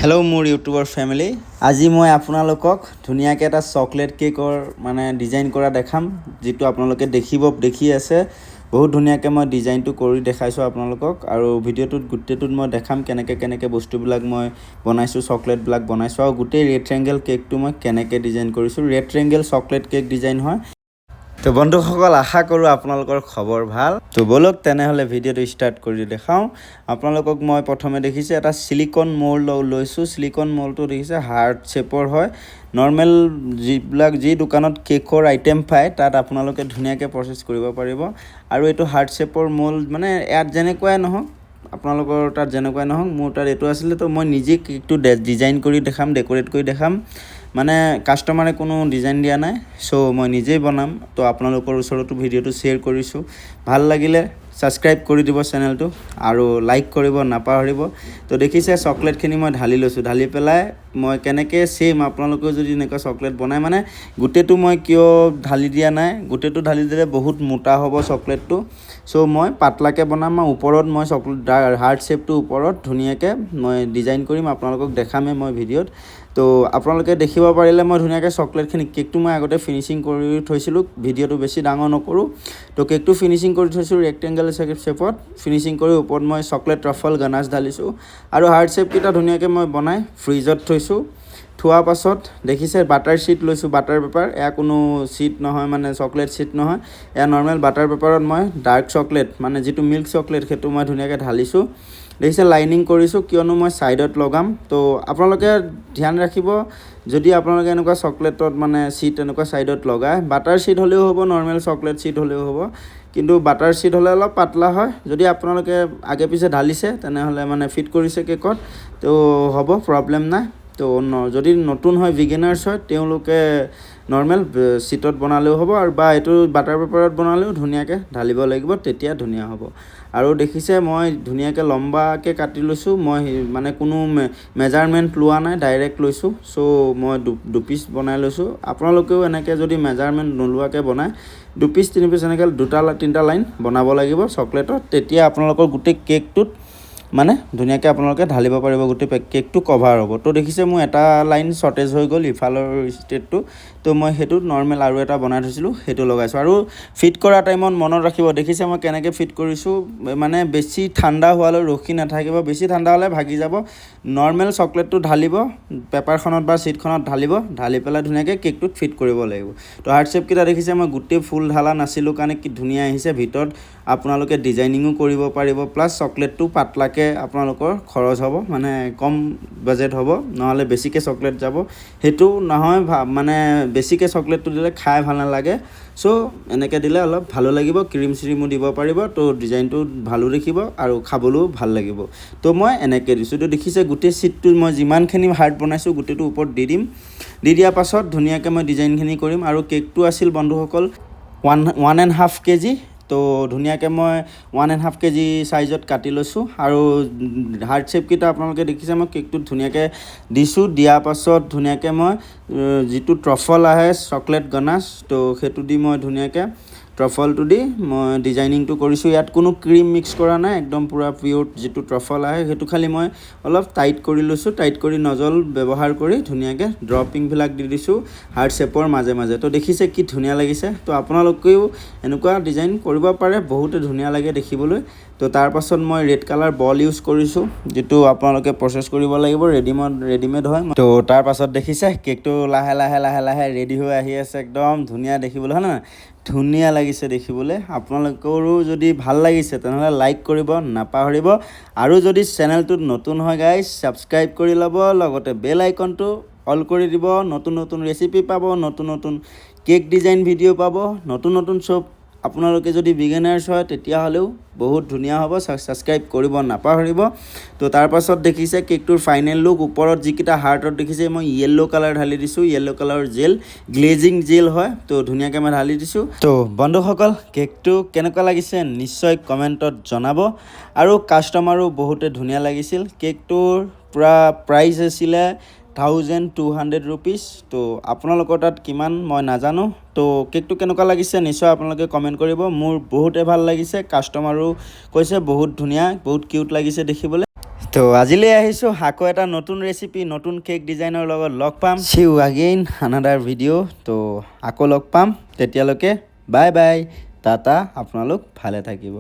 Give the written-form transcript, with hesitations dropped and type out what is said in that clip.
Hello' মোৰ ইউটিউবৰ family, আজি মই আপোনালোকক ধুনীয়াকৈ এটা চকলেট কেকৰ ডিজাইন কৰা দেখাম। যিটো আপোনালোকে দেখি আছে বহুত ধুনীয়াকৈ মই ডিজাইনটো কৰি দেখাইছোঁ আপোনালোকক। আৰু ভিডিঅ'টোত গোটেইটোত মই দেখাম কেনেকৈ বস্তুবিলাক মই বনাইছোঁ, চকলেটবিলাক বনাইছোঁ, আৰু গোটেই ৰেক্টেংগল কেকটো মই কেনেকৈ ডিজাইন কৰিছোঁ। ৰেক্টেংগল চকলেট কেক ডিজাইন হয়। তো বন্ধুসকল, আশা কৰোঁ আপোনালোকৰ খবৰ ভাল। তো বলক তেনেহ'লে ভিডিঅ'টো ষ্টাৰ্ট কৰি দেখাওঁ আপোনালোকক। মই প্ৰথমে দেখিছে এটা চিলিকন মল্ড লৈছোঁ। চিলিকন মল্ডটো দেখিছে হাৰ্ট শ্বেপৰ হয়। নৰ্মেল যি দোকানত কেকৰ আইটেম পায় তাত আপোনালোকে ধুনীয়াকৈ প্ৰচেছ কৰিব পাৰিব। আৰু এইটো হাৰ্ট শ্বেপৰ মল্ড ইয়াত যেনেকুৱাই নহওক, আপোনালোকৰ তাত যেনেকুৱাই নহওক, মোৰ তাত এইটো আছিলে। তো মই নিজে কেকটো ডিজাইন কৰি দেখাম, ডেক'ৰেট কৰি দেখাম। কাষ্টমাৰে কোনো ডিজাইন দিয়া নাই, চ' মই নিজেই বনাম। তো আপোনালোকৰ ওচৰতো ভিডিঅ'টো শ্বেয়াৰ কৰিছোঁ। ভাল লাগিলে ছাবস্ক্ৰাইব কৰি দিব চেনেলটো, আৰু লাইক কৰিব নাপাহৰিব। তো দেখিছে চকলেটখিনি মই ঢালি লৈছোঁ। ঢালি পেলাই মই কেনেকৈ ছেম আপোনালোকেও যদি এনেকুৱা চকলেট বনায়, গোটেইটো মই কিয় ঢালি দিয়া নাই, গোটেইটো ঢালি দিলে বহুত মোটা হ'ব চকলেটটো। চ' মই পাতলাকৈ বনাম। ওপৰত মই চকলেট হাৰ্ট শ্বেপটো ওপৰত ধুনীয়াকৈ মই ডিজাইন কৰিম, আপোনালোকক দেখামেই মই ভিডিঅ'ত। তো আপোনালোকে দেখিব পাৰিলে মই ধুনীয়াকৈ চকলেটখিনি কেকটো মই আগতে ফিনিচিং কৰি থৈছিলোঁ। ভিডিঅ'টো বেছি ডাঙৰ নকৰোঁ। তো কেকটো ফিনিচিং কৰি থৈছোঁ ৰেক্টেংগল শ্বেপত। ফিনিচিং কৰি ওপৰত মই চকলেট ট্ৰাফল গানাছ ঢালিছোঁ। আৰু হাৰ্ট শ্বেপকেইটা ধুনীয়াকৈ মই বনাই ফ্ৰিজত থৈছোঁ। থোৱাৰ পাছত দেখিছে বাটাৰ শ্বীট লৈছোঁ, বাটাৰ পেপাৰ। এয়া কোনো শ্বীট নহয়, চকলেট শ্বীট নহয়, এয়া নৰ্মেল বাটাৰ পেপাৰত মই ডাৰ্ক চকলেট যিটো মিল্ক চকলেট সেইটো মই ধুনীয়াকৈ ঢালিছোঁ। দেখিছে লাইনিং কৰিছোঁ, কিয়নো মই ছাইডত লগাম। তো আপোনালোকে ধ্যান ৰাখিব, যদি আপোনালোকে এনেকুৱা চকলেটত শ্বীট এনেকুৱা ছাইডত লগায়, বাটাৰ শ্বীট হ'লেও হ'ব, নৰ্মেল চকলেট শ্বীট হ'লেও হ'ব। কিন্তু বাটাৰ শ্বীট হ'লে অলপ পাতলা হয়। যদি আপোনালোকে আগে পিছে ঢালিছে তেনেহ'লে ফিট কৰিছে কেকত, তো হ'ব, প্ৰব্লেম নাই। তো যদি নতুন হয়, বিগিনাৰ্ছ হয়, তেওঁলোকে নৰ্মেল শ্বীটত বনালেও হ'ব, আৰু বা এইটো বাটাৰ পেপাৰত বনালেও ধুনীয়াকৈ ঢালিব লাগিব, তেতিয়া ধুনীয়া হ'ব। আৰু দেখিছে মই ধুনীয়াকৈ লম্বাকৈ কাটি লৈছোঁ। মই কোনো মেজাৰমেণ্ট লোৱা নাই, ডাইৰেক্ট লৈছোঁ। চ' মই দুপিচ বনাই লৈছোঁ। আপোনালোকেও এনেকৈ যদি মেজাৰমেণ্ট নোলোৱাকৈ বনায়, 2 পিচ 3 পিচ এনেকৈ 2-3টা লাইন বনাব লাগিব চকলেটত। তেতিয়া আপোনালোকৰ গোটেই কেকটোত ধুনীয়াকৈ আপোনালোকে ঢালিব পাৰিব, গোটেই কেকটো কভাৰ হ'ব। তো দেখিছে মোৰ এটা লাইন শ্বৰ্টেজ হৈ গ'ল ইফালৰ ষ্টেটটো। তো মই সেইটো নৰ্মেল আৰু এটা বনাই থৈছিলোঁ, সেইটো লগাইছোঁ। আৰু ফিট কৰা টাইমত মনত ৰাখিব, দেখিছে মই কেনেকৈ ফিট কৰিছোঁ। বেছি ঠাণ্ডা হোৱালৈ ৰখি নাথাকিব, বেছি ঠাণ্ডা হ'লে ভাগি যাব। নৰ্মেল চকলেটটো ঢালিব, পেপাৰখনত বা শ্বীটখনত ঢালি পেলাই ধুনীয়াকৈ কেকটোত ফিট কৰিব লাগিব। তো হাৰ্ট শ্বেপকেইটা দেখিছে মই গোটেই ফুল ঢালা নাছিলোঁ কাৰণে কি ধুনীয়া আহিছে। ভিতৰত আপোনালোকে ডিজাইনিঙো কৰিব পাৰিব, প্লাছ চকলেটটো পাতলাকৈ আপোনালোকৰ খৰচ হ'ব, কম বাজেট হ'ব। নহ'লে বেছিকৈ চকলেট যাব, সেইটো নহয়। বেছিকৈ চকলেটটো দিলে খাই ভাল নালাগে। চ' এনেকৈ দিলে অলপ ভালো লাগিব, ক্ৰীম চ্ৰীমো দিব পাৰিব। তো ডিজাইনটো ভালো দেখিব আৰু খাবলৈও ভাল লাগিব। তো মই এনেকৈ দিছোঁ। তো দেখিছে গোটেই শ্বীটটো মই যিমানখিনি হাৰ্ট বনাইছোঁ গোটেইটো ওপৰত দি দিম। দি দিয়াৰ পাছত ধুনীয়াকৈ মই ডিজাইনখিনি কৰিম। আৰু কেকটো আছিল বন্ধুসকল 1.5 kg। তো ধুনীয়াকৈ মই 1.5 kg চাইজত কাটি লৈছোঁ। আৰু হাৰ্ট শ্বেপকেইটা আপোনালোকে দেখিছে মই কেকটোত ধুনীয়াকৈ দিছোঁ। দিয়াৰ পাছত ধুনীয়াকৈ মই যিটো ট্ৰফল আহে চকলেট গনাছ, তো সেইটো দি মই ধুনীয়াকৈ ট্ৰফলটো দি মই ডিজাইনিংটো কৰিছোঁ। ইয়াত কোনো ক্ৰীম মিক্স কৰা নাই, একদম পূৰা পিয়'ৰ যিটো ট্ৰফল আহে সেইটো খালি মই অলপ টাইট কৰি লৈছোঁ। টাইট কৰি নজল ব্যৱহাৰ কৰি ধুনীয়াকৈ ড্ৰপিংবিলাক দি দিছোঁ হাৰ্ট শ্বেপৰ মাজে মাজে। তো দেখিছে কি ধুনীয়া লাগিছে। তো আপোনালোকেও এনেকুৱা ডিজাইন কৰিব পাৰে, বহুতে ধুনীয়া লাগে দেখিবলৈ। তো তাৰপাছত মই ৰেড কালাৰ বল ইউজ কৰিছোঁ, যিটো আপোনালোকে প্ৰচেছ কৰিব লাগিব, ৰেডিমেড হয়। তো তাৰপাছত দেখিছে কেকটো লাহে লাহে ৰেডি হৈ আহি আছে, একদম ধুনীয়া দেখিবলৈ, হয় নহয়? ধুনীয়া লাগিছে দেখিবলৈ। আপোনালোকৰো যদি ভাল লাগিছে তেনেহ'লে লাইক কৰিব নাপাহৰিব। আৰু যদি চেনেলটোত নতুন হয় গাইজ, ছাবস্ক্ৰাইব কৰি ল'ব, লগতে বেল আইকনটো অল কৰি দিব। নতুন ৰেচিপি পাব, নতুন কেক ডিজাইন ভিডিঅ' পাব, নতুন চব। আপোনালোকে যদি বিগিনাৰ্ছ হয় তেতিয়াহ'লেও বহুত ধুনীয়া হ'ব। ছাবস্ক্ৰাইব কৰিব নাপাহৰিব। তো তাৰপাছত দেখিছে কেকটোৰ ফাইনেল লুক। ওপৰত যিকেইটা হাৰ্টত দেখিছে মই য়েল্ল' কালাৰ ঢালি দিছোঁ, য়েল্ল' কালাৰৰ গ্লেজিং জেল হয়। তো ধুনীয়াকৈ মই ঢালি দিছোঁ। তো বন্ধুসকল, কেকটো কেনেকুৱা লাগিছে নিশ্চয় কমেণ্টত জনাব। আৰু কাষ্টমাৰো বহুতে ধুনীয়া লাগিছিল। কেকটোৰ পূৰা প্ৰাইচ আছিলে 1200 rupees। তো আপোনালোকৰ তাত কিমান মই নাজানো। তো কেকটো কেনেকুৱা লাগিছে নিশ্চয় আপোনালোকে কমেণ্ট কৰিব। মোৰ বহুতে ভাল লাগিছে, কাষ্টমাৰো কৈছে বহুত ধুনীয়া, বহুত কিউট লাগিছে দেখিবলৈ। তো আজিলৈ আহিছোঁ আকৌ এটা নতুন ৰেচিপি নতুন কেক ডিজাইনৰ লগত লগ পাম সি ইউ আগেইন আনাদাৰ ভিডিঅ' তো আকৌ লগ পাম তেতিয়ালৈকে বাই বাই টাটা আপোনালোক ভালে থাকিব